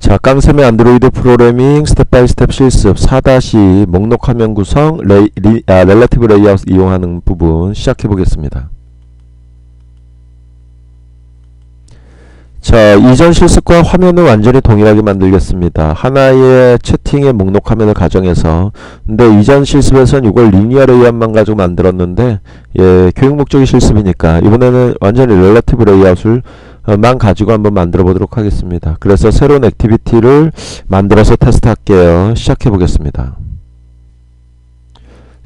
자, 깡쌤의 안드로이드 프로그래밍 스텝 바이 스텝 실습 4- 목록 화면 구성 렐러티브 레이아웃 이용하는 부분 시작해 보겠습니다. 자, 이전 실습과 화면을 완전히 동일하게 만들겠습니다. 하나의 채팅의 목록 화면을 가정해서. 근데 이전 실습에서는 이걸 리니어 레이아웃만 가지고 만들었는데, 교육 목적의 실습이니까 이번에는 완전히 렐러티브 레이아웃을 만 가지고 한번 만들어 보도록 하겠습니다. 그래서 새로운 액티비티를 만들어서 테스트 할게요. 시작해 보겠습니다.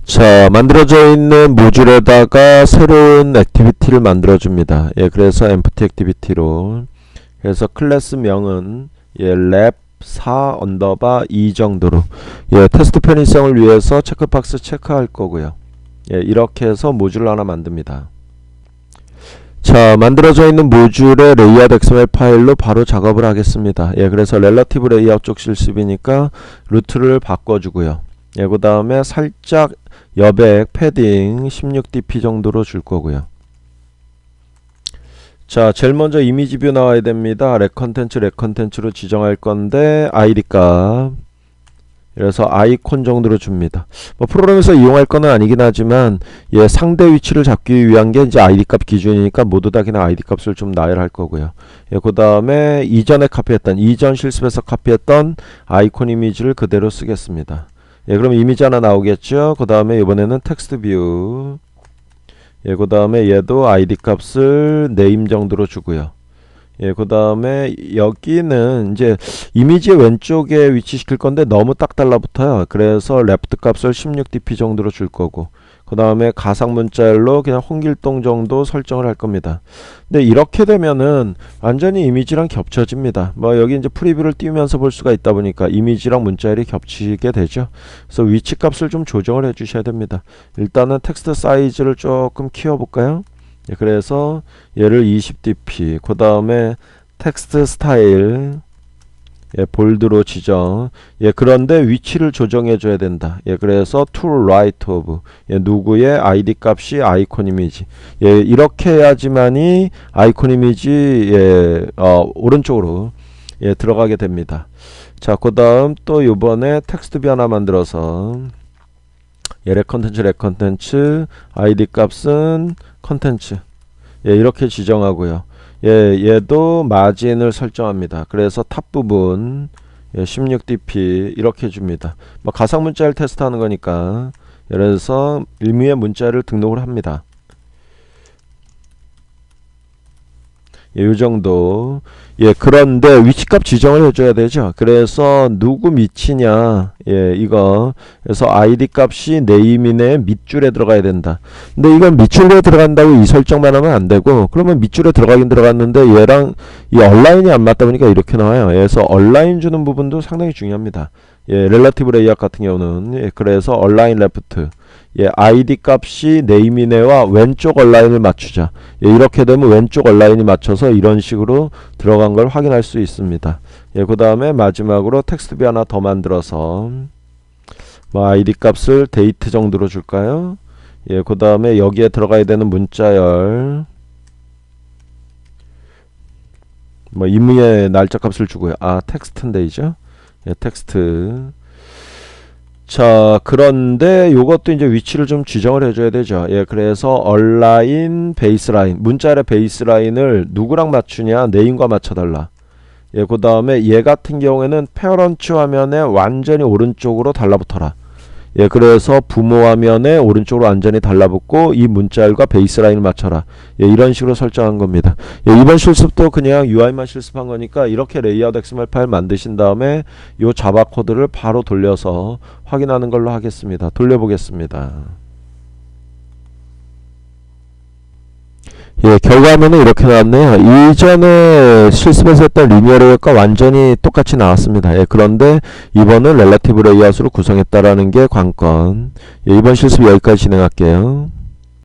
자, 만들어져 있는 모듈에다가 새로운 액티비티를 만들어 줍니다. 그래서 empty 액티비티로. 그래서 클래스 명은 랩 4_2 정도로 테스트 편의성을 위해서 체크박스 체크할 거고요. 이렇게 해서 모듈을 하나 만듭니다. 자, 만들어져 있는 모듈의 레이아웃 XML 파일로 바로 작업을 하겠습니다. 그래서 렐러티브 레이아웃 쪽 실습이니까 루트를 바꿔주고요. 그 다음에 살짝 여백 패딩 16dp 정도로 줄 거고요. 자, 제일 먼저 이미지 뷰 나와야 됩니다. 렉 컨텐츠로 지정할 건데 id 값, 그래서 아이콘 정도로 줍니다. 프로그램에서 이용할 거는 아니긴 하지만 상대 위치를 잡기 위한 게 이제 id 값 기준이니까 모두 다 그냥 id 값을 좀 나열할 거고요. 그 다음에 이전 실습에서 카피했던 아이콘 이미지를 그대로 쓰겠습니다. 그럼 이미지 하나 나오겠죠. 그 다음에 이번에는 텍스트 뷰, 그 다음에 얘도 id 값을 네임 정도로 주고요. 그 다음에 여기는 이제 이미지의 왼쪽에 위치시킬 건데 너무 딱 달라붙어요. 그래서 레프트 값을 16dp 정도로 줄 거고, 그 다음에 가상 문자열로 그냥 홍길동 정도 설정을 할 겁니다. 근데 이렇게 되면은 완전히 이미지랑 겹쳐집니다. 여기 이제 프리뷰를 띄우면서 볼 수가 있다 보니까 이미지랑 문자열이 겹치게 되죠. 그래서 위치 값을 좀 조정을 해 주셔야 됩니다. 일단은 텍스트 사이즈를 조금 키워볼까요? 그래서 얘를 20dp, 그 다음에 텍스트 스타일 볼드로 지정. 그런데 위치를 조정해 줘야 된다. 그래서 to right of 누구의 id 값이 아이콘 이미지. 이렇게 해야지만이 아이콘 이미지 오른쪽으로 들어가게 됩니다. 자, 그 다음 또 요번에 텍스트 뷰 하나 만들어서 렉 컨텐츠 id 값은 컨텐츠 이렇게 지정하고요. 얘도 마진을 설정합니다. 그래서 탑 부분 16dp 이렇게 줍니다. 가상 문자를 테스트하는 거니까 예를 들어서 의미의 문자를 등록을 합니다. 이 정도. 그런데 위치값 지정을 해줘야 되죠. 그래서 누구 밑이냐, 이거. 그래서 id 값이 네임인의 밑줄에 들어가야 된다. 근데 이건 밑줄에 들어간다고 이 설정만 하면 안 되고, 그러면 밑줄에 들어가긴 들어갔는데 얘랑 이 얼라인이 안 맞다 보니까 이렇게 나와요. 그래서 얼라인 주는 부분도 상당히 중요합니다. 렐러티브 레이아웃 같은 경우는 그래서 얼라인 레프트, id 값이 네임이네와 왼쪽 얼라인을 맞추자. 이렇게 되면 왼쪽 얼라인이 맞춰서 이런 식으로 들어간 걸 확인할 수 있습니다. 그 다음에 마지막으로 텍스트 뷰 하나 더 만들어서 id 값을 데이트 정도로 줄까요? 그 다음에 여기에 들어가야 되는 문자열 임의의 날짜 값을 주고요. 텍스트인데이죠. 텍스트. 자, 그런데 요것도 이제 위치를 좀 지정을 해줘야 되죠. 그래서 얼라인 베이스라인, 문자열의 베이스라인을 누구랑 맞추냐, 네임과 맞춰달라. 그 다음에 얘 같은 경우에는 페어런츠 화면에 완전히 오른쪽으로 달라붙어라. 그래서 부모 화면에 오른쪽으로 완전히 달라붙고 이 문자열과 베이스라인을 맞춰라. 이런 식으로 설정한 겁니다. 이번 실습도 그냥 UI만 실습한 거니까 이렇게 레이아웃 XML 파일 만드신 다음에 요 자바 코드를 바로 돌려서 확인하는 걸로 하겠습니다. 돌려보겠습니다. 결과물은 이렇게 나왔네요. 이전에 실습에서 했던 리니어 레이아웃과 완전히 똑같이 나왔습니다. 그런데 이번은 렐러티브 레이아웃으로 구성했다라는 게 관건. 이번 실습 여기까지 진행할게요.